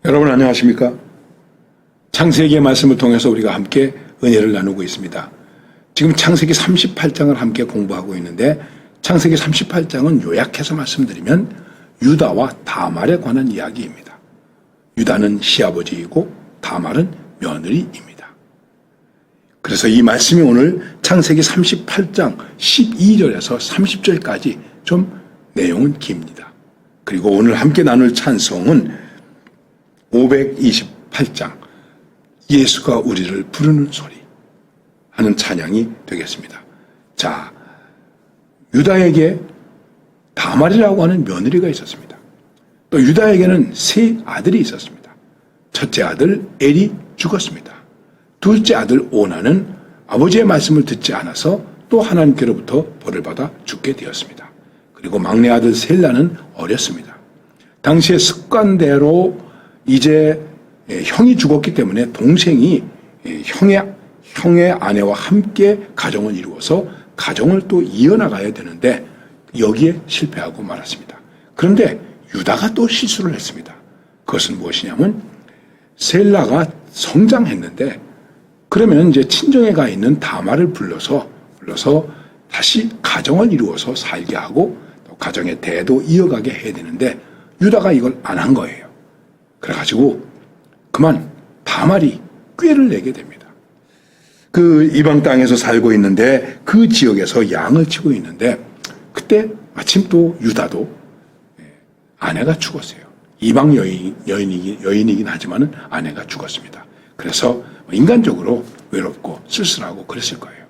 여러분 안녕하십니까? 창세기의 말씀을 통해서 우리가 함께 은혜를 나누고 있습니다. 지금 창세기 38장을 함께 공부하고 있는데 창세기 38장은 요약해서 말씀드리면 유다와 다말에 관한 이야기입니다. 유다는 시아버지이고 다말은 며느리입니다. 그래서 이 말씀이 오늘 창세기 38장 12절에서 30절까지 좀 내용은 깁니다. 그리고 오늘 함께 나눌 찬송은 528장 예수가 우리를 부르는 소리 하는 찬양이 되겠습니다. 자, 유다에게 다말이라고 하는 며느리가 있었습니다. 또 유다에게는 세 아들이 있었습니다. 첫째 아들 엘이 죽었습니다. 둘째 아들 오나는 아버지의 말씀을 듣지 않아서 또 하나님께로부터 벌을 받아 죽게 되었습니다. 그리고 막내 아들 셀라는 어렸습니다. 당시의 습관대로 이제 형이 죽었기 때문에 동생이 형의 아내와 함께 가정을 이루어서 가정을 또 이어나가야 되는데 여기에 실패하고 말았습니다. 그런데 유다가 또 실수를 했습니다. 그것은 무엇이냐면 셀라가 성장했는데 그러면 이제 친정에 가 있는 다말을 불러서 다시 가정을 이루어서 살게 하고 또 가정의 대도 이어가게 해야 되는데 유다가 이걸 안 한 거예요. 그래가지고 그만 다말이 꾀를 내게 됩니다. 그 이방 땅에서 살고 있는데 그 지역에서 양을 치고 있는데 그때 마침 또 유다도 아내가 죽었어요. 이방 여인이긴 하지만은 아내가 죽었습니다. 그래서 인간적으로 외롭고 쓸쓸하고 그랬을 거예요.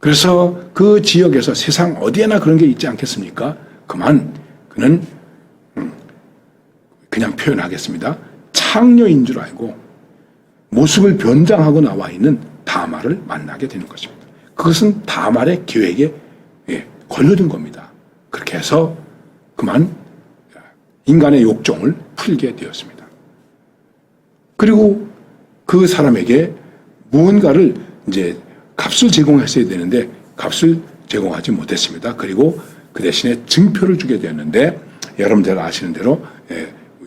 그래서 그 지역에서 세상 어디에나 그런 게 있지 않겠습니까? 그는 그냥 표현하겠습니다. 창녀인 줄 알고 모습을 변장하고 나와 있는 다말을 만나게 되는 것입니다. 그것은 다말의 계획에 걸려든 겁니다. 그렇게 해서 그만 인간의 욕정을 풀게 되었습니다. 그리고 그 사람에게 무언가를 이제 값을 제공했어야 되는데 값을 제공하지 못했습니다. 그리고 그 대신에 증표를 주게 되었는데 여러분들 아시는 대로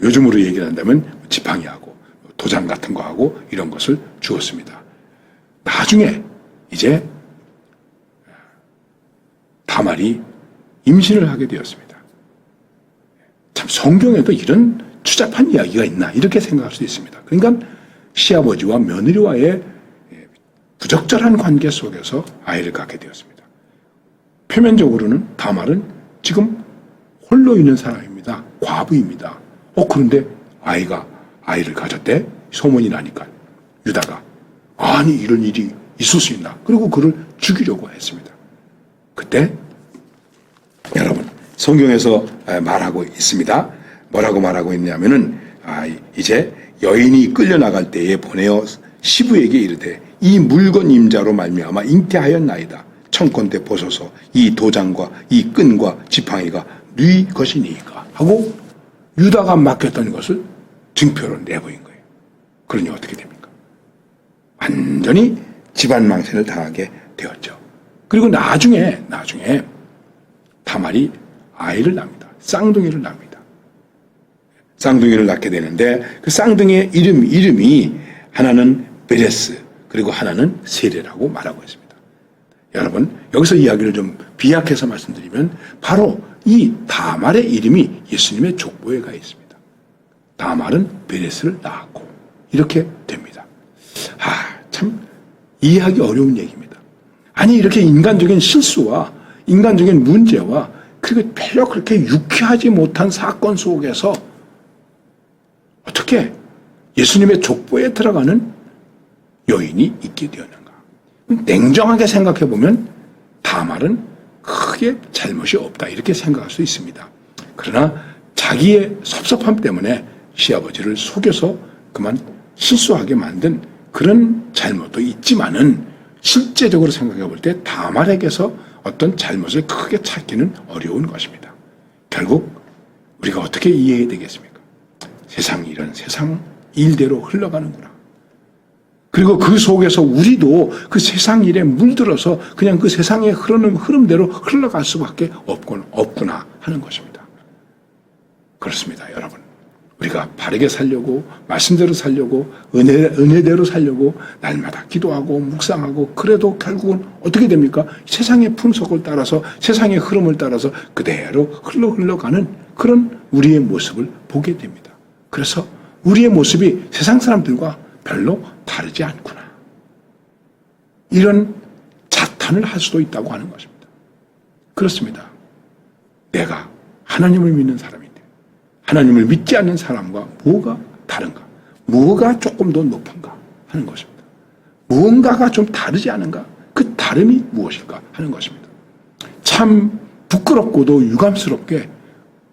요즘으로 얘기를 한다면 지팡이하고 도장 같은 거 하고 이런 것을 주었습니다. 나중에 이제 다말이 임신을 하게 되었습니다. 참 성경에도 이런 추잡한 이야기가 있나 이렇게 생각할 수 있습니다. 그러니까 시아버지와 며느리와의 부적절한 관계 속에서 아이를 갖게 되었습니다. 표면적으로는 다말은 지금 홀로 있는 사람입니다. 과부입니다. 그런데 아이를 가졌대? 소문이 나니까 유다가 아니 이런 일이 있을 수 있나? 그리고 그를 죽이려고 했습니다. 그때 여러분 성경에서 말하고 있습니다. 뭐라고 말하고 있냐면은 이제 여인이 끌려나갈 때에 보내어 시부에게 이르되 이 물건 임자로 말미암아 잉태하였나이다. 청컨대 보소서 이 도장과 이 끈과 지팡이가 네 것이니까 하고 유다가 맡겼던 것을 증표로 내보인 거예요. 그러니 어떻게 됩니까? 완전히 집안 망신을 당하게 되었죠. 그리고 나중에 다말이 아이를 낳습니다. 쌍둥이를 낳습니다. 쌍둥이를 낳게 되는데 그 쌍둥이의 이름이 하나는 베레스 그리고 하나는 세레라고 말하고 있습니다. 여러분 여기서 이야기를 좀 비약해서 말씀드리면 바로 이 다말의 이름이 예수님의 족보에 가 있습니다. 다말은 베레스를 낳았고 이렇게 됩니다. 참 이해하기 어려운 얘기입니다. 아니 이렇게 인간적인 실수와 인간적인 문제와 그리고 별로 그렇게 유쾌하지 못한 사건 속에서 어떻게 예수님의 족보에 들어가는 여인이 있게 되었는가? 냉정하게 생각해 보면 다말은 크게 잘못이 없다 이렇게 생각할 수 있습니다. 그러나 자기의 섭섭함 때문에 시아버지를 속여서 그만 실수하게 만든 그런 잘못도 있지만은 실제적으로 생각해 볼 때 다말에게서 어떤 잘못을 크게 찾기는 어려운 것입니다. 결국 우리가 어떻게 이해해야 되겠습니까? 세상 일은 세상 일대로 흘러가는구나. 그리고 그 속에서 우리도 그 세상 일에 물들어서 그냥 그 세상의 흐름대로 흘러갈 수밖에 없구나 하는 것입니다. 그렇습니다, 여러분. 우리가 바르게 살려고, 말씀대로 살려고, 은혜대로 살려고 날마다 기도하고 묵상하고, 그래도 결국은 어떻게 됩니까? 세상의 풍속을 따라서, 세상의 흐름을 따라서 그대로 흘러가는 그런 우리의 모습을 보게 됩니다. 그래서 우리의 모습이 세상 사람들과 별로 다르지 않구나, 이런 자탄을 할 수도 있다고 하는 것입니다. 그렇습니다. 내가 하나님을 믿는 사람인데 하나님을 믿지 않는 사람과 뭐가 다른가? 뭐가 조금 더 높은가 하는 것입니다. 무언가가 좀 다르지 않은가? 그 다름이 무엇일까 하는 것입니다. 참 부끄럽고도 유감스럽게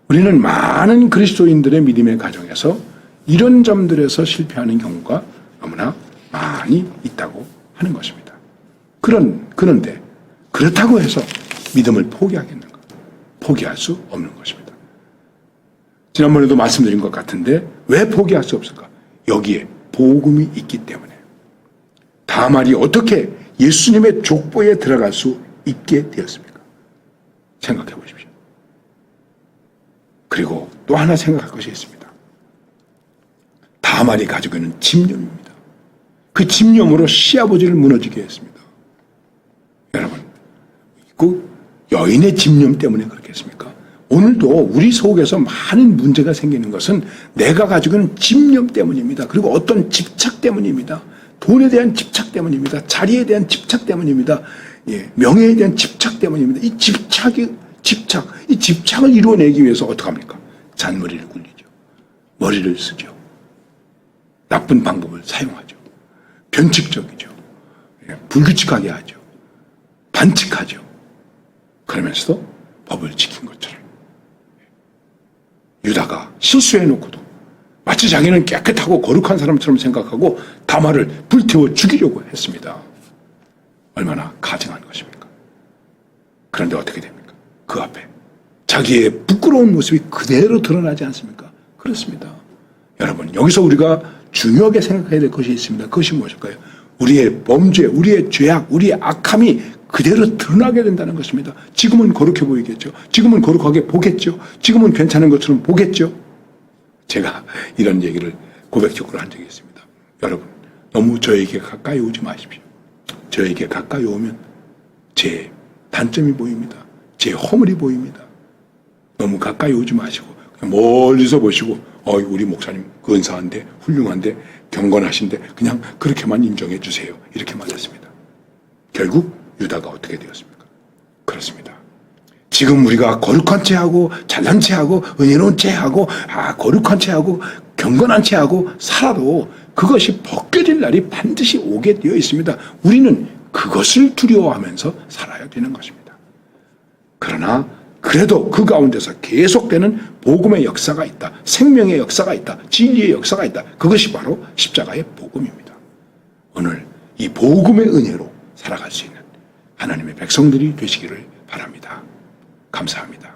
우리는 많은 그리스도인들의 믿음의 과정에서 이런 점들에서 실패하는 경우가 너무나 많이 있다고 하는 것입니다. 그런데 그렇다고 해서 믿음을 포기하겠는가? 포기할 수 없는 것입니다. 지난번에도 말씀드린 것 같은데 왜 포기할 수 없을까? 여기에 복음이 있기 때문에. 다말이 어떻게 예수님의 족보에 들어갈 수 있게 되었습니까? 생각해 보십시오. 그리고 또 하나 생각할 것이 있습니다. 다말이 가지고 있는 집념입니다. 그 집념으로 시아버지를 무너지게 했습니다. 여러분, 그 여인의 집념 때문에 그렇겠습니까? 오늘도 우리 속에서 많은 문제가 생기는 것은 내가 가지고 있는 집념 때문입니다. 그리고 어떤 집착 때문입니다. 돈에 대한 집착 때문입니다. 자리에 대한 집착 때문입니다. 명예에 대한 집착 때문입니다. 이 집착을 이루어내기 위해서 어떡합니까? 잔머리를 굴리죠. 머리를 쓰죠. 나쁜 방법을 사용하죠. 변칙적이죠. 불규칙하게 하죠. 반칙하죠. 그러면서도 법을 지킨 것처럼. 유다가 실수해놓고도 마치 자기는 깨끗하고 거룩한 사람처럼 생각하고 다말을 불태워 죽이려고 했습니다. 얼마나 가증한 것입니까? 그런데 어떻게 됩니까? 그 앞에 자기의 부끄러운 모습이 그대로 드러나지 않습니까? 그렇습니다. 여러분, 여기서 우리가 중요하게 생각해야 될 것이 있습니다. 그것이 무엇일까요? 우리의 범죄, 우리의 죄악, 우리의 악함이 그대로 드러나게 된다는 것입니다. 지금은 거룩해 보이겠죠. 지금은 거룩하게 보겠죠. 지금은 괜찮은 것처럼 보겠죠. 제가 이런 얘기를 고백적으로 한 적이 있습니다. 여러분, 너무 저에게 가까이 오지 마십시오. 저에게 가까이 오면 제 단점이 보입니다. 제 허물이 보입니다. 너무 가까이 오지 마시고 그냥 멀리서 보시고 우리 목사님 근사한데 훌륭한데 경건하신데 그냥 그렇게만 인정해 주세요. 이렇게 말했습니다. 결국 유다가 어떻게 되었습니까? 그렇습니다. 지금 우리가 거룩한 채하고 잘난 채하고 은혜로운 채하고 거룩한 채하고 경건한 채하고 살아도 그것이 벗겨질 날이 반드시 오게 되어 있습니다. 우리는 그것을 두려워하면서 살아야 되는 것입니다. 그러나 그래도 그 가운데서 계속되는 복음의 역사가 있다. 생명의 역사가 있다. 진리의 역사가 있다. 그것이 바로 십자가의 복음입니다. 오늘 이 복음의 은혜로 살아갈 수 있는 하나님의 백성들이 되시기를 바랍니다. 감사합니다.